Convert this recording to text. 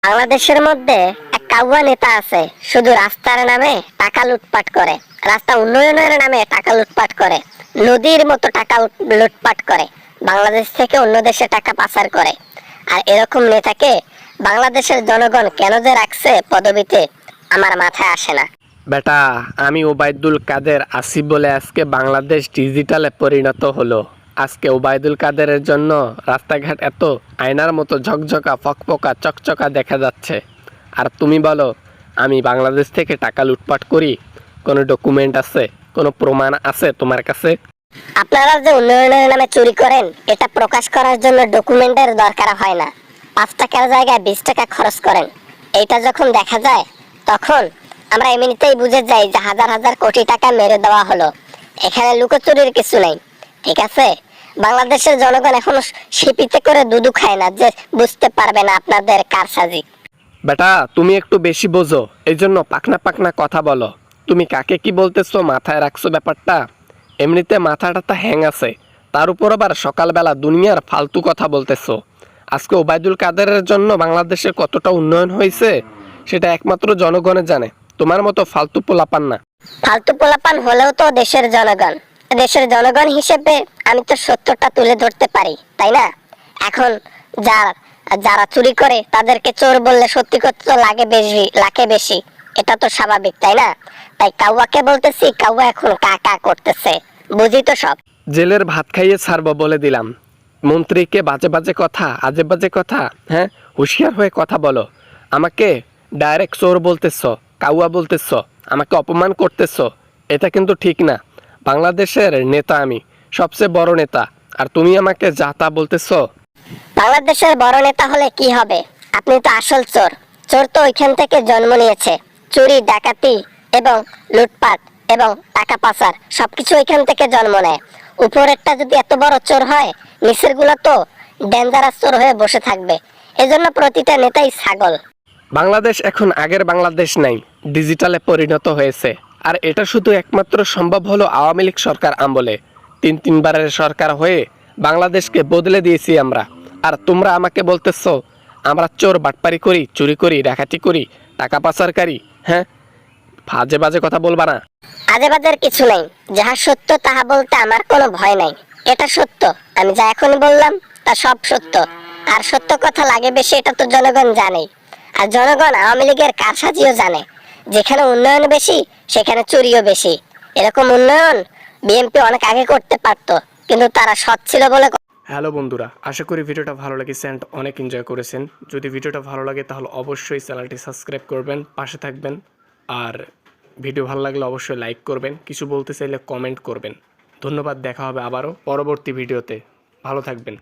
বাংলাদেশের মধ্যে এক কাউয়া নেতা আছে, শুধু রাস্তার নামে টাকা লুটপাট করে, রাস্তা উন্নয়নের নামে টাকা লুটপাট করে, নদীর মতো টাকা লুটপাট করে, বাংলাদেশ থেকে অন্য দেশে টাকা পাচার করে। আর এরকম নেতাকে বাংলাদেশের জনগণ কেন যে রাখছে পদবিতে, আমার মাথায় আসে না। বেটা, আমি ওবায়দুল কাদের আসি বলে আজকে বাংলাদেশ ডিজিটালে পরিণত হলো। আজকে ওবায়দুল কাদেরের জন্য রাস্তাঘাট এত আয়নার মতো ঝকঝকা ফকফকা চকচকা দেখা যাচ্ছে। আর তুমি বলো আমি বাংলাদেশ থেকে টাকা লুটপাট করি? কোনো ডকুমেন্ট আছে, কোনো প্রমাণ আছে তোমার কাছে? আপনারা যে উন্নয়নের নামে চুরি করেন, এটা প্রকাশ করার জন্য ডকুমেন্টের দরকার হয় না। 5 টাকার জায়গায় 20 টাকা খরচ করেন, এইটা যখন দেখা যায় তখন আমরা এমনিতেই বুঝে যাই যে হাজার হাজার কোটি টাকা মেরে দেওয়া হলো। এখানে লুকোচুরির কিছু নেই, ঠিক আছে? বাংলাদেশের জনগণ এখনো শিপিতে করে দুধু খায় না যে বুঝতে পারবে না আপনাদের কারসাজি। বেটা, তুমি একটু বেশি বোঝো, এই জন্য পাকনা পাকনা কথা বলো। তুমি কাকে কি বলতেছো মাথায় রাখছো ব্যাপারটা? এমনিতে মাথাটা তো হ্যাং আছে, তার উপর আবার সকালবেলা দুনিয়ার ফালতু কথা বলতেছো। আজকে ওবায়দুল কাদেরের জন্য বাংলাদেশে কতটা উন্নয়ন হয়েছে সেটা একমাত্র জনগণে জানে, তোমার মতো ফালতু পোলাপান না। ফালতু পোলাপান হলেও তো দেশের জনগণ হিসেবে আমি তো সত্যটা তুলে ধরতে পারি, তাই না? এখন যারা চুরি করে তাদেরকে চোর বললে সত্যি করতে তো লাগে বেশি, এটা তো স্বাভাবিক, তাই না? তাই কাউয়াকে বলতেছি, কাউয়া এখন কা কা করতেছে, বুঝি তো সব। জেলের ভাত খাইয়ে ছাড়বো বলে দিলাম। মন্ত্রীকে বাজে বাজে কথা, আজে বাজে কথা, হ্যাঁ, হুঁশিয়ার হয়ে কথা বলো। আমাকে ডাইরেক্ট চোর বলতেছ, কাউয়া বলতেছ, আমাকে অপমান করতেছ, এটা কিন্তু ঠিক না। বাংলাদেশের নেতা আমি, সবচেয়ে বড় নেতা, আর তুমি আমাকে যা তা বলতেছ। বাংলাদেশের বড় নেতা হলে কি হবে? আপনি তো আসল চোর। চোর তো ওইখান থেকে জন্ম নিয়েছে। চুরি, ডাকাতি এবং লুটপাট এবং টাকা পাচার সবকিছু ওইখান থেকে জন্ম নেয়। উপরেরটা যদি এত বড় চোর হয়, নিচের গুলো তো ডেঞ্জারাস চোর হয়ে বসে থাকবে। এজন্য প্রতিটা নেতাই ছাগল। বাংলাদেশ এখন আগের বাংলাদেশ নাই, ডিজিটালে পরিণত হয়েছে। আর এটা শুধু একমাত্র সম্ভব হলো আওয়ামী লীগ সরকার আমলে। তিনবারের সরকার হয়ে বাংলাদেশকে বদলে দিয়েছি আমরা। আর তোমরা আমাকে বলতেছো আমরা চোর, বাটপারি করি, চুরি করি, ডাকাতি করি, টাকা পাচারকারী। হ্যাঁ, বাজে বাজে কথা বলবা না। আজে বাজের কিছু নেই, যাহা সত্য তাহা বলতে আমার কোনো ভয় নাই। এটা সত্য, আমি যা এখনই বললাম তা সব সত্য। আর সত্য কথা লাগে বেশি, এটা তো জনগণ জানেই। আর জনগণ আওয়ামী লীগের কারসাজিও জানে। যেখানে উন্নয়ন বেশি সেখানে চুরিও বেশি। এরকম উন্নয়ন বিএনপি অনেক আগে করতে পারতো, কিন্তু তারা সৎ ছিল বলে। হ্যালো বন্ধুরা, আশা করি ভিডিওটা ভালো লেগেছে অ্যান্ড অনেক এনজয় করেছেন। যদি ভিডিওটা ভালো লাগে তাহলে অবশ্যই চ্যানেলটি সাবস্ক্রাইব করবেন, পাশে থাকবেন। আর ভিডিও ভালো লাগলে অবশ্যই লাইক করবেন, কিছু বলতে চাইলে কমেন্ট করবেন। ধন্যবাদ, দেখা হবে আবারও পরবর্তী ভিডিওতে। ভালো থাকবেন।